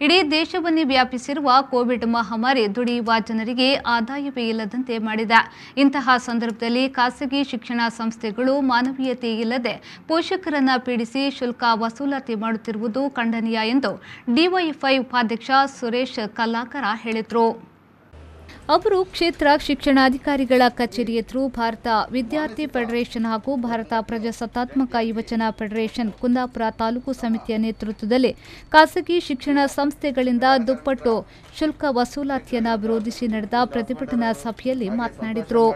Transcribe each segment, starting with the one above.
ಇಡೀ ದೇಶವನ್ನೇ ವ್ಯಾಪಿಸಿರುವ ಕೋವಿಡ್ ಮಹಾಮಾರಿ ದುಡಿಯುವ ಜನರಿಗೆ ಆದಾಯವೇ ಇಲ್ಲದಂತೆ ಮಾಡಿದೆ. ಇಂತಹ ಸಂದರ್ಭದಲ್ಲಿ ಖಾಸಗಿ ಶಿಕ್ಷಣ ಸಂಸ್ಥೆಗಳು ಮಾನವೀಯತೆ ಇಲ್ಲದೆ ಪೋಷಕರನ್ನ ಪೀಡಿಸಿ ಶುಲ್ಕ ವಸೂಲಾತಿ ಮಾಡುತ್ತಿರುವುದು ಖಂಡನೀಯ ಎಂದು ಡಿವೈಎಫ್ಐ ಉಪಾಧ್ಯಕ್ಷ ಸುರೇಶ್ ಕಲ್ಲಾಕರ ಹೇಳಿದರು. ಅವರು ಕ್ಷೇತ್ರ ಶಿಕ್ಷಣಾಧಿಕಾರಿಗಳ ಕಚೇರಿ ಎದುರು ಭಾರತ ವಿದ್ಯಾರ್ಥಿ ಫೆಡರೇಷನ್ ಹಾಗೂ ಭಾರತ ಪ್ರಜಾಸತ್ತಾತ್ಮಕ ಯುವಜನ ಫೆಡರೇಷನ್ ಕುಂದಾಪುರ ತಾಲೂಕು ಸಮಿತಿಯ ನೇತೃತ್ವದಲ್ಲಿ ಖಾಸಗಿ ಶಿಕ್ಷಣ ಸಂಸ್ಥೆಗಳಿಂದ ದುಪ್ಪಟ್ಟು ಶುಲ್ಕ ವಸೂಲಾತಿಯನ್ನು ವಿರೋಧಿಸಿ ನಡೆದ ಪ್ರತಿಭಟನಾ ಸಭೆಯಲ್ಲಿ ಮಾತನಾಡಿದರು.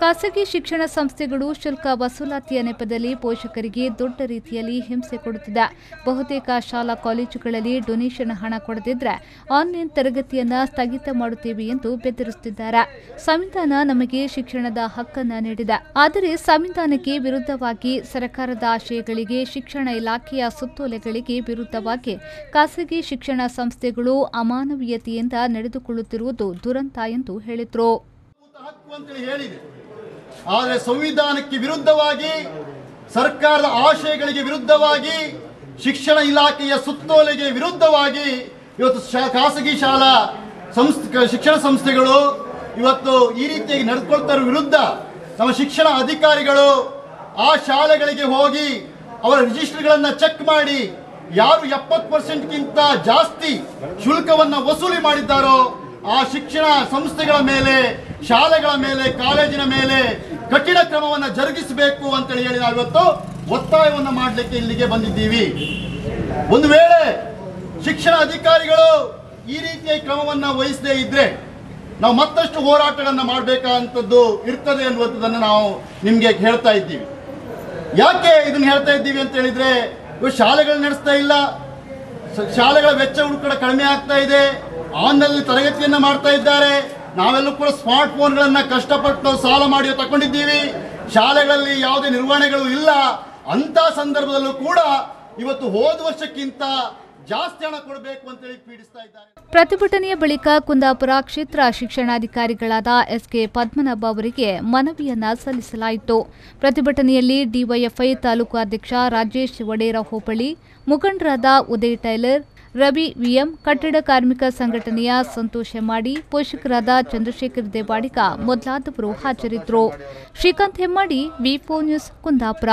ಖಾಸಗಿ ಶಿಕ್ಷಣ ಸಂಸ್ಥೆಗಳು ಶುಲ್ಕ ವಸೂಲಾತಿಯ ನೆಪದಲ್ಲಿ ಪೋಷಕರಿಗೆ ದೊಡ್ಡ ರೀತಿಯಲ್ಲಿ ಹಿಂಸೆ ಕೊಡುತ್ತಿದೆ. ಬಹುತೇಕ ಶಾಲಾ ಕಾಲೇಜುಗಳಲ್ಲಿ ಡೊನೇಷನ್ ಹಣ ಕೊಡದಿದ್ದರೆ ಆನ್ಲೈನ್ ತರಗತಿಯನ್ನು ಸ್ಥಗಿತ ಮಾಡುತ್ತೇವೆ ಎಂದು ಬೆದರಿಸುತ್ತಿದ್ದಾರೆ. ಸಂವಿಧಾನ ನಮಗೆ ಶಿಕ್ಷಣದ ಹಕ್ಕನ್ನು ನೀಡಿದೆ. ಆದರೆ ಸಂವಿಧಾನಕ್ಕೆ ವಿರುದ್ಧವಾಗಿ ಸರ್ಕಾರದ ಆಶಯಗಳಿಗೆ, ಶಿಕ್ಷಣ ಇಲಾಖೆಯ ಸುತ್ತೋಲೆಗಳಿಗೆ ವಿರುದ್ಧವಾಗಿ ಖಾಸಗಿ ಶಿಕ್ಷಣ ಸಂಸ್ಥೆಗಳು ಅಮಾನವೀಯತೆಯಿಂದ ನಡೆದುಕೊಳ್ಳುತ್ತಿರುವುದು ದುರಂತ ಎಂದು ಹೇಳಿದರು. ಆದರೆ ಸಂವಿಧಾನಕ್ಕೆ ವಿರುದ್ಧವಾಗಿ, ಸರ್ಕಾರದ ಆಶಯಗಳಿಗೆ ವಿರುದ್ಧವಾಗಿ, ಶಿಕ್ಷಣ ಇಲಾಖೆಯ ಸುತ್ತೋಲೆಗೆ ವಿರುದ್ಧವಾಗಿ ಇವತ್ತು ಖಾಸಗಿ ಶಾಲಾ ಶಿಕ್ಷಣ ಸಂಸ್ಥೆಗಳು ಇವತ್ತು ಈ ರೀತಿಯಾಗಿ ನಡೆದುಕೊಳ್ತಾ ಇರೋ ವಿರುದ್ಧ ನಮ್ಮ ಶಿಕ್ಷಣ ಅಧಿಕಾರಿಗಳು ಆ ಶಾಲೆಗಳಿಗೆ ಹೋಗಿ ಅವರ ರಿಜಿಸ್ಟರ್ಗಳನ್ನು ಚೆಕ್ ಮಾಡಿ ಯಾರು 70%ಗಿಂತ ಜಾಸ್ತಿ ಶುಲ್ಕವನ್ನು ವಸೂಲಿ ಮಾಡಿದ್ದಾರೋ ಆ ಶಿಕ್ಷಣ ಸಂಸ್ಥೆಗಳ ಮೇಲೆ, ಶಾಲೆಗಳ ಮೇಲೆ, ಕಾಲೇಜಿನ ಮೇಲೆ ಕಠಿಣ ಕ್ರಮವನ್ನು ಜರುಗಿಸಬೇಕು ಅಂತೇಳಿ ಹೇಳಿ ನಾವು ಇವತ್ತು ಒತ್ತಾಯವನ್ನು ಮಾಡಲಿಕ್ಕೆ ಇಲ್ಲಿಗೆ ಬಂದಿದ್ದೀವಿ. ಒಂದು ವೇಳೆ ಶಿಕ್ಷಣ ಅಧಿಕಾರಿಗಳು ಈ ರೀತಿಯ ಕ್ರಮವನ್ನು ವಹಿಸದೇ ಇದ್ರೆ ನಾವು ಮತ್ತಷ್ಟು ಹೋರಾಟಗಳನ್ನು ಮಾಡಬೇಕಾದಂಥದ್ದು ಇರ್ತದೆ ಅನ್ನುವಂಥದ್ದನ್ನು ನಾವು ನಿಮಗೆ ಹೇಳ್ತಾ ಇದ್ದೀವಿ. ಯಾಕೆ ಇದನ್ನು ಹೇಳ್ತಾ ಇದ್ದೀವಿ ಅಂತ ಹೇಳಿದ್ರೆ, ಶಾಲೆಗಳು ನಡೆಸ್ತಾ ಇಲ್ಲ, ಶಾಲೆಗಳ ವೆಚ್ಚ ಕೂಡ ಕಡಿಮೆ ಆಗ್ತಾ ಇದೆ, ಆನ್ಲೈನ್ ತರಗತಿಯನ್ನು ಮಾಡ್ತಾ ಇದ್ದಾರೆ. ನಾವೆಲ್ಲೂ ಕೂಡ ಸ್ಮಾರ್ಟ್ ಫೋನ್ಗಳನ್ನು ಕಷ್ಟಪಟ್ಟು ಸಾಲ ಮಾಡಿ ತಗೊಂಡಿದ್ದೀವಿ. ಶಾಲೆಗಳಲ್ಲಿ ಯಾವುದೇ ನಿರ್ವಹಣೆಗಳು ಇಲ್ಲ. ಅಂತ ಸಂದರ್ಭದಲ್ಲೂ ಕೂಡ ಇವತ್ತು ಹೋದ ವರ್ಷಕ್ಕಿಂತ ಜಾಸ್ತಿ ಹಣ ಕೊಡಬೇಕು ಅಂತೇಳಿ ಪೀಡಿಸ್ತಾ ಇದ್ದಾರೆ. ಪ್ರತಿಭಟನೆಯ ಬಳಿಕ ಕುಂದಾಪುರ ಕ್ಷೇತ್ರ ಶಿಕ್ಷಣಾಧಿಕಾರಿಗಳಾದ ಎಸ್ಕೆ ಪದ್ಮನಾಭ ಅವರಿಗೆ ಮನವಿಯನ್ನ ಸಲ್ಲಿಸಲಾಯಿತು. ಪ್ರತಿಭಟನೆಯಲ್ಲಿ ಡಿವೈಎಫ್ಐ ತಾಲೂಕು ಅಧ್ಯಕ್ಷ ರಾಜೇಶ್ ವಡೇರ ಹೋಬಳಿ, ಮುಖಂಡರಾದ ಉದಯ್ ಟೈಲರ್, ರವಿ ವಿಎಂ, ಕಟ್ಟಡ ಕಾರ್ಮಿಕ ಸಂಘಟನೆಯ ಸಂತೋಷ್ ಹೆಮ್ಮಾಡಿ, ಪೋಷಕರಾದ ಚಂದ್ರಶೇಖರ್ ದೇವಾಡಿಗ ಮೊದಲಾದವರು ಹಾಜರಿದ್ದರು. ಶ್ರೀಕಾಂತ್ ಹೆಮ್ಮಾಡಿ, ವಿ4 ನ್ಯೂಸ್, ಕುಂದಾಪುರ.